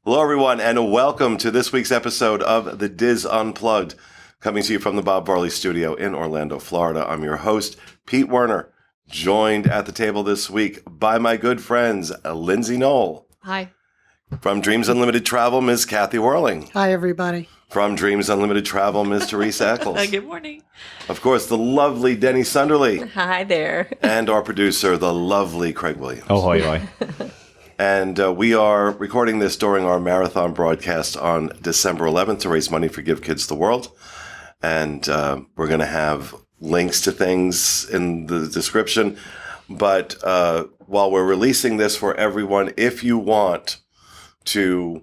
Hello, everyone, and welcome to this week's episode of The Diz Unplugged, coming to you from the Bob Varley Studio in Orlando, Florida. I'm your host, Pete Werner, joined at the table this week by my good friends, Lindsay Knoll. Hi. From Dreams Unlimited Travel, Ms. Kathy Whirling. Hi, everybody. From Dreams Unlimited Travel, Ms. Teresa Eccles. Good morning. Of course, the lovely Denny Sunderly. Hi there. And our producer, the lovely Craig Williams. Oh, hoy, hoy. And we are recording this during our marathon broadcast on December 11th to raise money for Give Kids the World. And we're going to have links to things in the description. But while we're releasing this for everyone, if you want to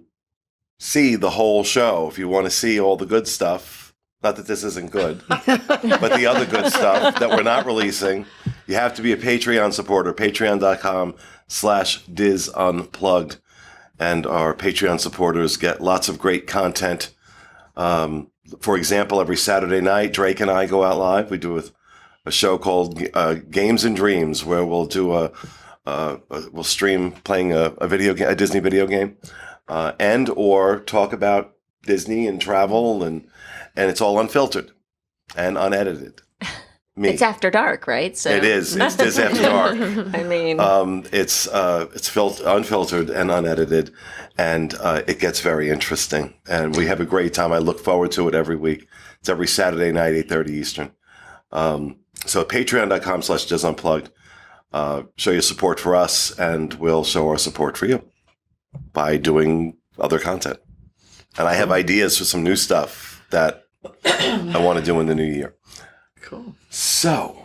see the whole show, if you want to see all the good stuff, not that this isn't good, but the other good stuff that we're not releasing, you have to be a Patreon supporter, patreon.com/DizUnplugged. And our Patreon supporters get lots of great content. For example, every Saturday night, Drake and I go out live. We do a show called Games and Dreams, where we'll do we'll stream playing a Disney video game, and or talk about Disney and travel, and it's all unfiltered and unedited. It's after dark, right? So it is. It's Diz After Dark. I mean, it's unfiltered and unedited, and it gets very interesting. And we have a great time. I look forward to it every week. It's every Saturday night, 8:30 Eastern. So patreon.com/DizUnplugged. Show your support for us, and we'll show our support for you by doing other content. And I have ideas for some new stuff that I want to do in the new year. Cool. So,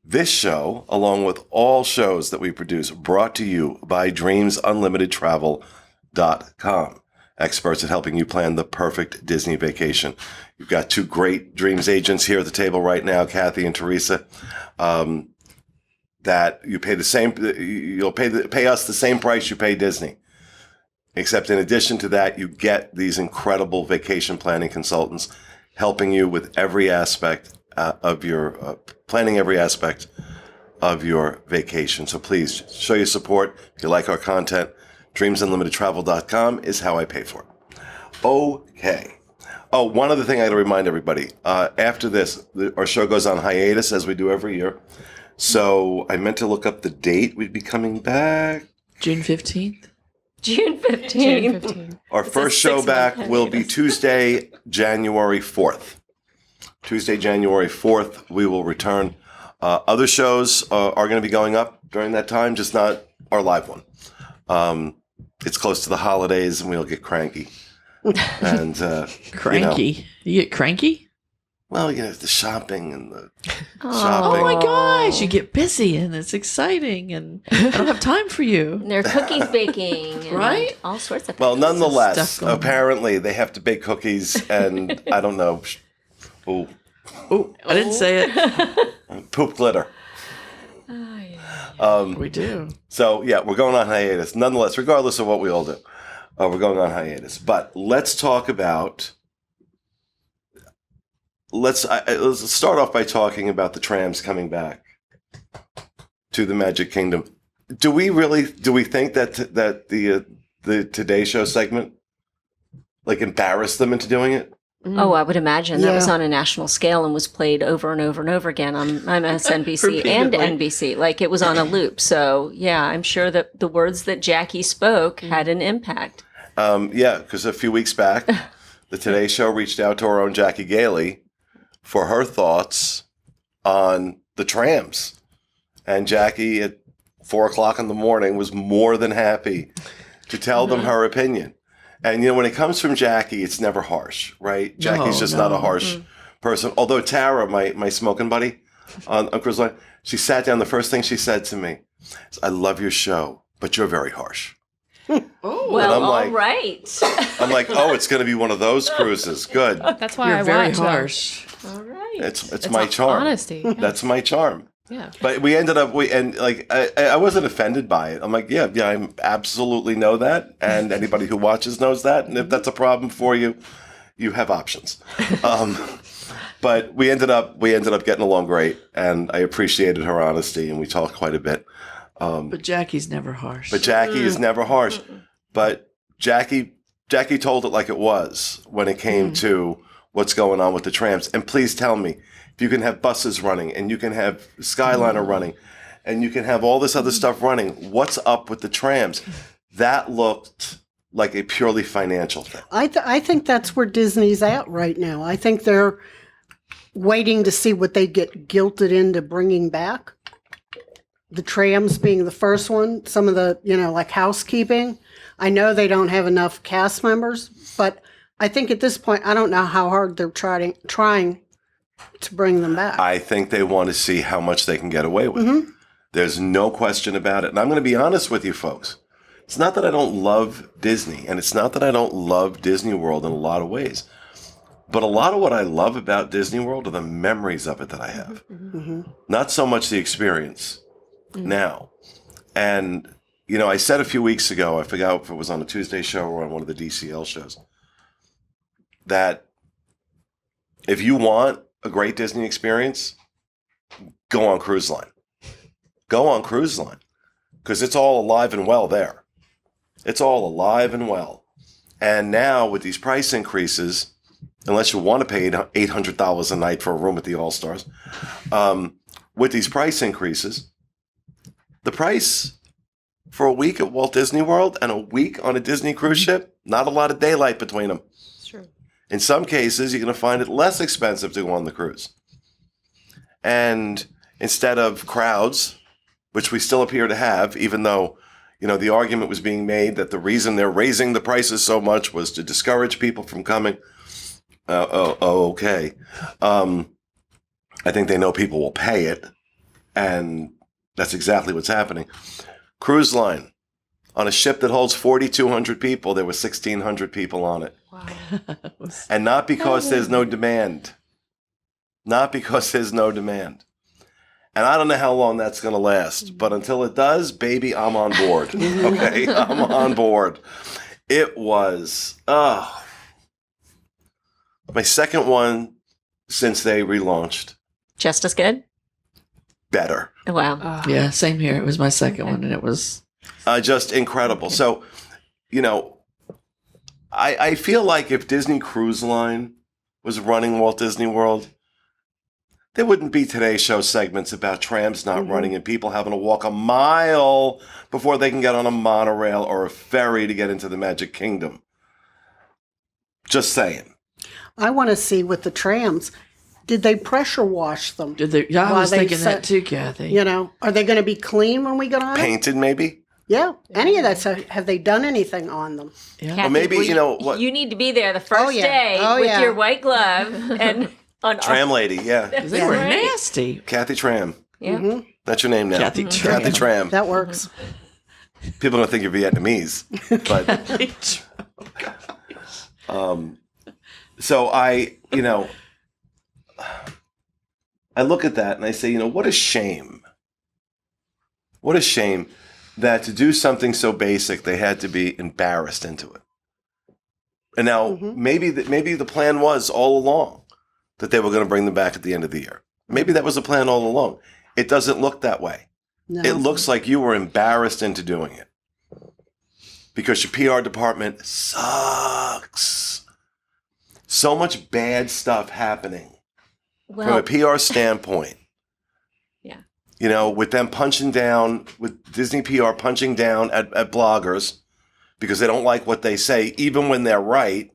this show, along with all shows that we produce, brought to you by DreamsUnlimitedTravel.com. Experts at helping you plan the perfect Disney vacation. You've got two great Dreams agents here at the table right now, Kathy and Teresa. That you pay the same, you'll pay us the same price you pay Disney. Except in addition to that, you get these incredible vacation planning consultants helping you with every aspect of your planning, every aspect of your vacation. So please show your support. If you like our content, DreamsUnlimitedTravel.com is how I pay for it. Okay. Oh, one other thing I got to remind everybody. After this, our show goes on hiatus, as we do every year. So I meant to look up the date we'd be coming back. June 15th. June 15th. Our first show back will be Tuesday, January 4th. Tuesday, January 4th, we will return. Other shows are going to be going up during that time, just not our live one. It's close to the holidays, and we'll get cranky. And Cranky. You get cranky? Well, the shopping and the Oh. shopping. Oh my gosh, you get busy and it's exciting and I don't have time for you. There are cookies baking, and Right? all sorts of things. Well, nonetheless, Stuff going on. apparently they have to bake cookies, and I don't know. Oh, Oh, I didn't say it. poop glitter. Oh, yeah. We do. So, yeah, we're going on hiatus. Nonetheless, regardless of what we all do, we're going on hiatus. But let's talk about... Let's start off by talking about the trams coming back to the Magic Kingdom. Do we think that the Today Show segment embarrassed them into doing it? Oh, I would imagine that was Yeah. on a national scale and was played over and over and over again on MSNBC and Repeatedly. NBC. Like it was on a loop. So, yeah, I'm sure that the words that Jackie spoke had an impact. Yeah, because a few weeks back, the Today Show reached out to our own Jackie Gailey for her thoughts on the trams. And Jackie, at 4:00 in the morning, was more than happy to tell them her opinion. And, when it comes from Jackie, it's never harsh, right? Jackie's just not a harsh person. Although Tara, my smoking buddy on Cruise Line, she sat down. The first thing she said to me is, "I love your show, but you're very harsh." Oh, Well, I'm all like- right. I'm like, oh, it's going to be one of those cruises. Good. That's why you're I very watch them. harsh. All right. It's my charm. Honesty. That's my charm. Yeah. But we ended up, I wasn't offended by it. I'm like, yeah, I absolutely know that. And anybody who watches knows that. And if that's a problem for you, you have options. But we ended up getting along great. And I appreciated her honesty, and we talked quite a bit. But Jackie's never harsh. But Jackie is never harsh. But Jackie told it like it was when it came to what's going on with the trams. And please tell me, if you can have buses running and you can have Skyliner running and you can have all this other stuff running, what's up with the trams? That looked like a purely financial thing. I think that's where Disney's at right now. I think they're waiting to see what they get guilted into bringing back. The trams being the first one, some of the, like housekeeping. I know they don't have enough cast members, but I think at this point, I don't know how hard they're trying to bring them back. I think they want to see how much they can get away with. There's no question about it. And I'm going to be honest with you folks. It's not that I don't love Disney, and it's not that I don't love Disney World in a lot of ways. But a lot of what I love about Disney World are the memories of it that I have. Not so much the experience now. And, I said a few weeks ago, I forgot if it was on a Tuesday show or on one of the DCL shows, that if you want a great Disney experience, go on cruise line. Go on cruise line. Because it's all alive and well there. It's all alive and well. And now with these price increases, unless you want to pay $800 a night for a room at the All-Stars, with these price increases, the price for a week at Walt Disney World and a week on a Disney cruise ship, not a lot of daylight between them. Sure. In some cases, you're going to find it less expensive to go on the cruise. And instead of crowds, which we still appear to have, even though, the argument was being made that the reason they're raising the prices so much was to discourage people from coming. Okay. I think they know people will pay it, and that's exactly what's happening. Cruise line. On a ship that holds 4,200 people, there were 1,600 people on it. Wow. And not because there's no demand. Not because there's no demand. And I don't know how long that's going to last, but until it does, baby, I'm on board. Okay? I'm on board. It was, my second one since they relaunched. Just as good? Better. Wow. Yeah, same here. It was my second one, and it was just incredible. So, I feel like if Disney Cruise Line was running Walt Disney World, there wouldn't be Today Show segments about trams not running and people having to walk a mile before they can get on a monorail or a ferry to get into the Magic Kingdom. Just saying. I want to see with the trams, did they pressure wash them? Did they? Yeah, I While was they thinking set- that too, Kathy. Are they going to be clean when we get on it? Painted, maybe? Yeah, any of that stuff. Have they done anything on them? Yeah. Kathy, maybe, well, what- You need to be there the first yeah. day Oh, with yeah. your white glove and on Tram lady, yeah. They Yeah. were Right. nasty. Kathy Tram. Yeah. That's your name now. Kathy Tram. Kathy Tram. That works. People don't think you're Vietnamese. But so I look at that and I say, what a shame. What a shame that to do something so basic, they had to be embarrassed into it. And now maybe the plan was all along that they were going to bring them back at the end of the year. Maybe that was the plan all along. It doesn't look that way. No. It looks like you were embarrassed into doing it because your PR department sucks. So much bad stuff happening from a Well, PR standpoint. yeah. With them punching down, with Disney PR punching down at bloggers because they don't like what they say, even when they're right.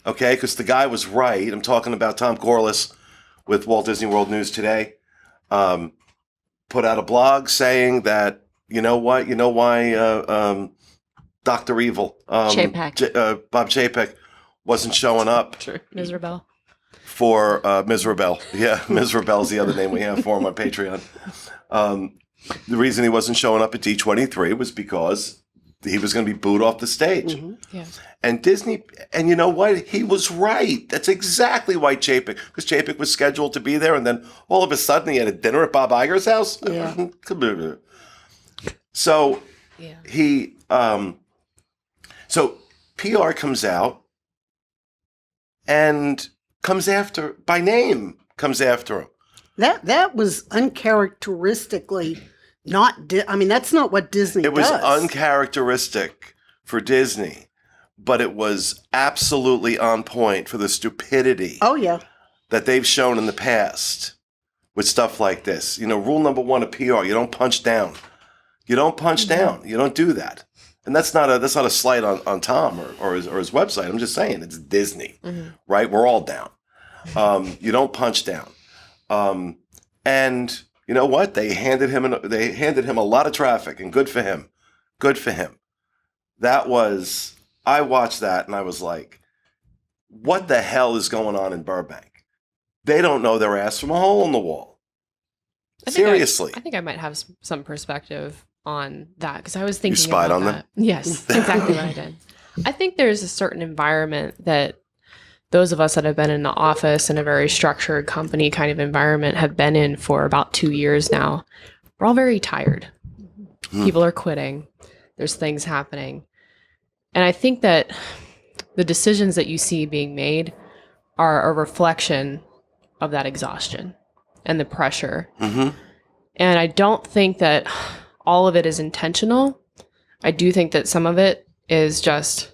Okay, because the guy was right. I'm talking about Tom Corliss with Walt Disney World News Today. Put out a blog saying that, why Dr. Evil, Chapek. Bob Chapek wasn't showing up Miserable. for Miserable. Yeah, Miserable's the other name we have for him on Patreon. The reason he wasn't showing up at D23 was because he was going to be booed off the stage. Yeah. And Disney, and you know what? He was right. That's exactly why because Chapek was scheduled to be there, and then all of a sudden he had a dinner at Bob Iger's house. Yeah. So Yeah. he, so PR comes out and comes after, by name, comes after him. That was uncharacteristically not. That's not what Disney It was does. uncharacteristic for Disney, but it was absolutely on point for the stupidity Oh, yeah. that they've shown in the past with stuff like this. You know, rule number one of PR, you don't punch down. You don't punch down. You don't do that. And that's not a slight on Tom or his website. I'm just saying it's Disney, right? We're all down. You don't punch down. And you know what? They handed him a lot of traffic, and good for him. Good for him. I watched that and I was like, what the hell is going on in Burbank? They don't know their ass from a hole in the wall. Seriously. I think I might have some perspective on that because I was thinking You spied about on that. them? Yes, exactly what I did. I think there's a certain environment that those of us that have been in the office in a very structured company kind of environment have been in for about 2 years now. We're all very tired. People are quitting. There's things happening. And I think that the decisions that you see being made are a reflection of that exhaustion and the pressure. Mm-hmm. And I don't think that all of it is intentional. I do think that some of it is just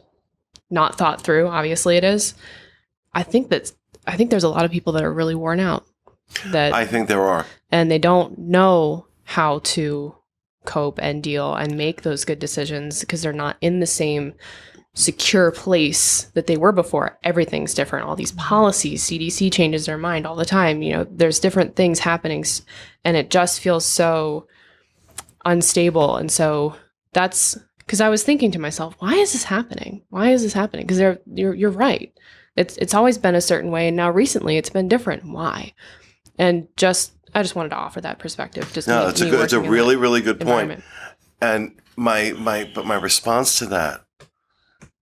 not thought through. Obviously it is. I think there's a lot of people that are really worn out. I think there are. And they don't know how to cope and deal and make those good decisions because they're not in the same secure place that they were before. Everything's different. All these policies, CDC changes their mind all the time. You know, there's different things happening and it just feels so unstable. And so that's because I was thinking to myself, why is this happening? Why is this happening? Because you're right. It's always been a certain way. And now recently it's been different. Why? And I just wanted to offer that perspective. Just No, it's a really, really good point. environment. And my response to that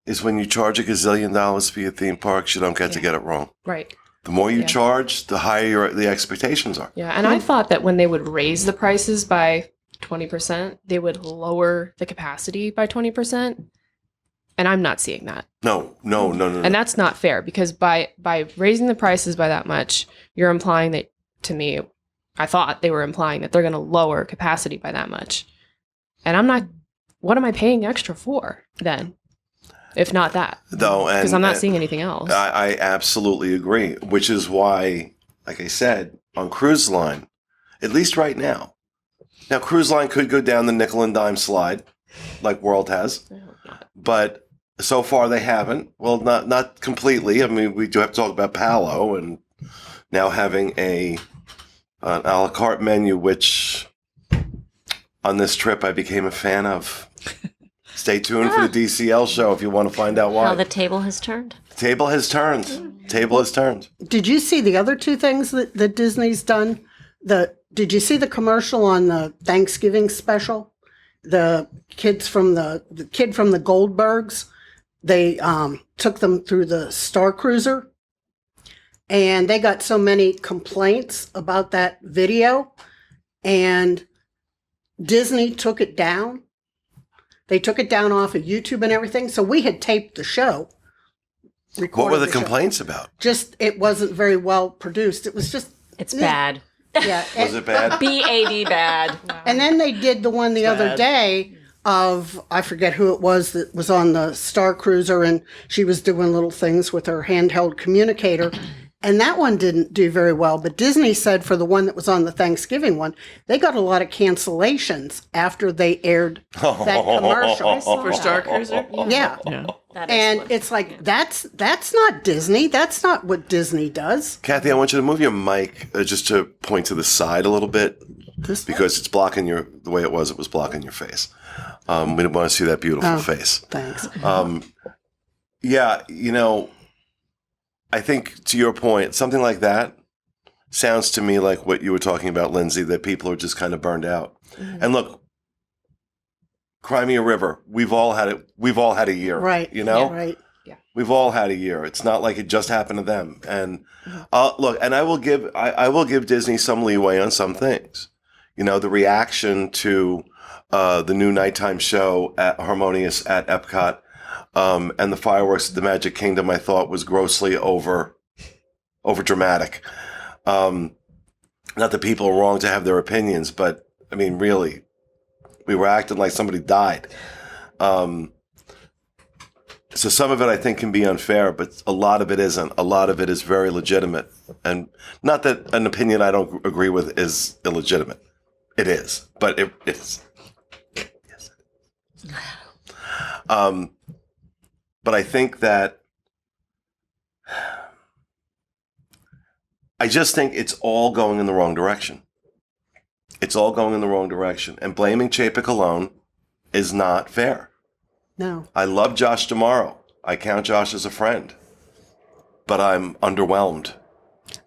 is when you charge $1 gazillion for your theme parks, you don't get to get it wrong. Right. The more you Yeah. charge, the higher the expectations are. Yeah. And I thought that when they would raise the prices by 20%, they would lower the capacity by 20%. And I'm not seeing that. No. And that's not fair because by raising the prices by that much, you're implying that, to me, I thought they were implying that they're going to lower capacity by that much. And I'm not, what am I paying extra for then? If not that. Though, Because I'm not seeing anything else. I absolutely agree, which is why, like I said, on cruise line, at least right now. Now, cruise line could go down the nickel and dime slide, like World has, I hope not. but so far they haven't. Well, not completely. I mean, we do have to talk about Palo and now having an a la carte menu, which on this trip I became a fan of. Stay tuned for the DCL show if you want to find out why. How the table has turned. Table has turned. Table has turned. Did you see the other two things that Disney's done? Did you see the commercial on the Thanksgiving special? The kid from the Goldbergs, they took them through the Star Cruiser, and they got so many complaints about that video, and Disney took it down. They took it down off of YouTube and everything. So we had taped the show. What were the show. complaints about? Just it wasn't very well produced. It was just It's bad. yeah. Was it bad? BAD bad. And then they did the one the other day of, I forget who it was that was on the Star Cruiser, and she was doing little things with her handheld communicator. And that one didn't do very well. But Disney said for the one that was on the Thanksgiving one, they got a lot of cancellations after they aired that commercial. For Star Cruiser? Yeah. Yeah. That is And what- it's like, that's not Disney. That's not what Disney does. Kathy, I want you to move your mic just to point to the side a little bit because it's blocking the way it was blocking your face. We didn't want to see that beautiful face. Thanks. Yeah, I think to your point, something like that sounds to me like what you were talking about, Lindsay, that people are just kind of burned out. Mm-hmm. And look, Crimea River, we've all had it. We've all had a year, Right. Right. We've all had a year. It's not like it just happened to them. And look, and I will give Disney some leeway on some things. The reaction to the new nighttime show at Harmonious at Epcot. And the fireworks at the Magic Kingdom, I thought, was grossly over dramatic. Not that people are wrong to have their opinions, but I mean, really, we were acting like somebody died. So some of it I think can be unfair, but a lot of it isn't. A lot of it is very legitimate. And not that an opinion I don't agree with is illegitimate. It is, but it is. Yes, it is. But I think that I just think it's all going in the wrong direction. It's all going in the wrong direction. And blaming Chapek alone is not fair. No. I love Josh tomorrow. I count Josh as a friend. But I'm underwhelmed.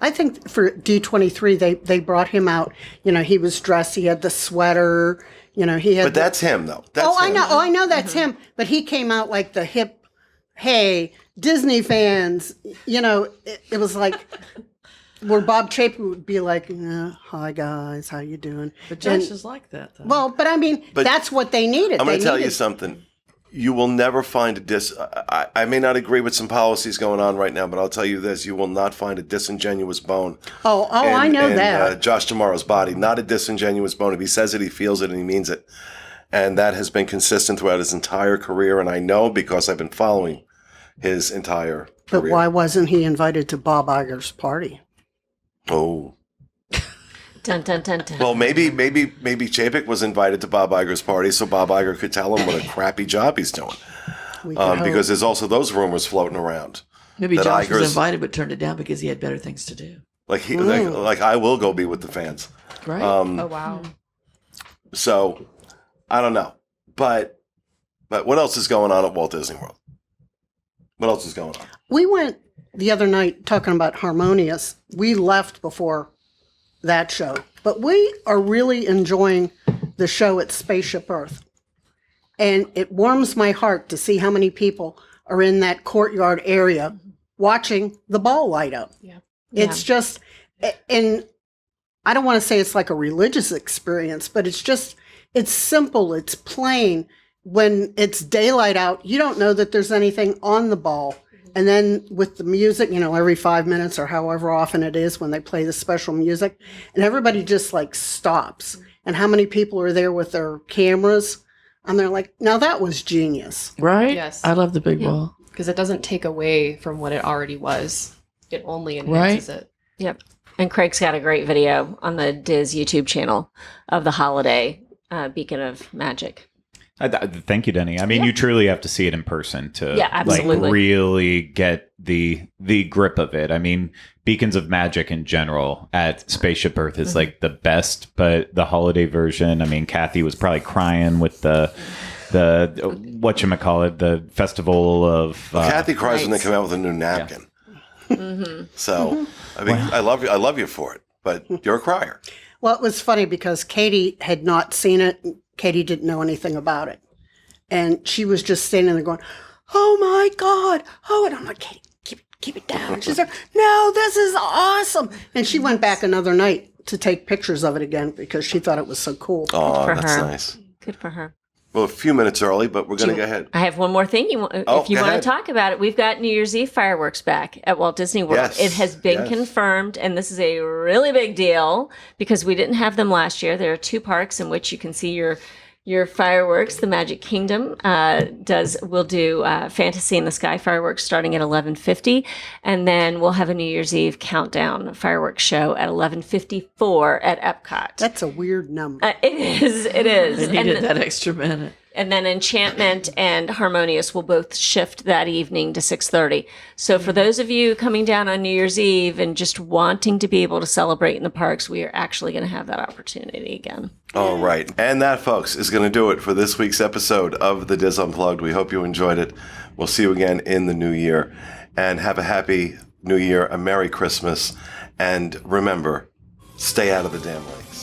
I think for D23, they brought him out. You know, he was dressed. He had the sweater. You know, he had. But that's him, though. That's I him. know. Oh, I know that's him. But he came out like the hip, hey, Disney fans. You know, it was like where Bob Chapek would be like, hi guys, how you doing? But Josh is like that, though. Well, but I mean, that's what they needed. I'm going They to tell you needed- something. You will never find I may not agree with some policies going on right now, but I'll tell you this. You will not find a disingenuous bone. I know that. Josh Tomorrow's body, not a disingenuous bone. If he says it, he feels it, and he means it. And that has been consistent throughout his entire career. And I know because I've been following his entire But career. why wasn't he invited to Bob Iger's party? Oh. Dun, dun, dun, dun. Well, maybe Chapek was invited to Bob Iger's party so Bob Iger could tell him what a crappy job he's doing. We could hope. Because there's also those rumors floating around. Maybe that Josh was Iger's- invited but turned it down because he had better things to do. Like I will go be with the fans. Right? Oh wow. So I don't know, but what else is going on at Walt Disney World? What else is going on? We went the other night talking about Harmonious. We left before that show, but we are really enjoying the show at Spaceship Earth. And it warms my heart to see how many people are in that courtyard area watching the ball light up. Yeah. It's just, and I don't want to say it's like a religious experience, but it's simple, it's plain. When it's daylight out, you don't know that there's anything on the ball. And then with the music, you know, every 5 minutes or however often it is when they play the special music, and everybody just like stops. And how many people are there with their cameras? And they're like, now that was genius. Right? Yes. I love the big ball. Because it doesn't take away from what it already was. It only enhances it. Yep. And Craig's got a great video on the Diz YouTube channel of the holiday Beacon of Magic. Thank you, Denny. I mean, you truly have to see it in person to Yeah, absolutely. like really get the grip of it. I mean, Beacons of Magic in general at Spaceship Earth is like the best, but the holiday version, I mean, Kathy was probably crying with the whatchamacallit, the festival of Kathy cries when they Right. come out with a new napkin. So I mean, I love you for it, but you're a crier. Well, it was funny because Katie had not seen it. Katie didn't know anything about it. And she was just standing there going, oh my God. Oh, and I'm like, Katie, keep it down. She's like, no, this is awesome. And she went back another night to take pictures of it again because she thought it was so cool. Oh, for that's her. nice. Good for her. Well, a few minutes early, but we're going to go ahead. I have one more thing. If you go want to ahead. talk about it, we've got New Year's Eve fireworks back at Walt Disney World. Yes, It has been yes. confirmed, and this is a really big deal because we didn't have them last year. There are two parks in which you can see your fireworks. The Magic Kingdom will do Fantasy in the Sky fireworks starting at 11:50, and then we'll have a New Year's Eve countdown fireworks show at 11:54 at Epcot. That's a weird number. It is. It is. They needed that extra minute. And then Enchantment and Harmonious will both shift that evening to 6:30. So for those of you coming down on New Year's Eve and just wanting to be able to celebrate in the parks, we are actually going to have that opportunity again. All right. And that, folks, is going to do it for this week's episode of The Diz Unplugged. We hope you enjoyed it. We'll see you again in the new year. And have a happy new year, a Merry Christmas. And remember, stay out of the damn lakes.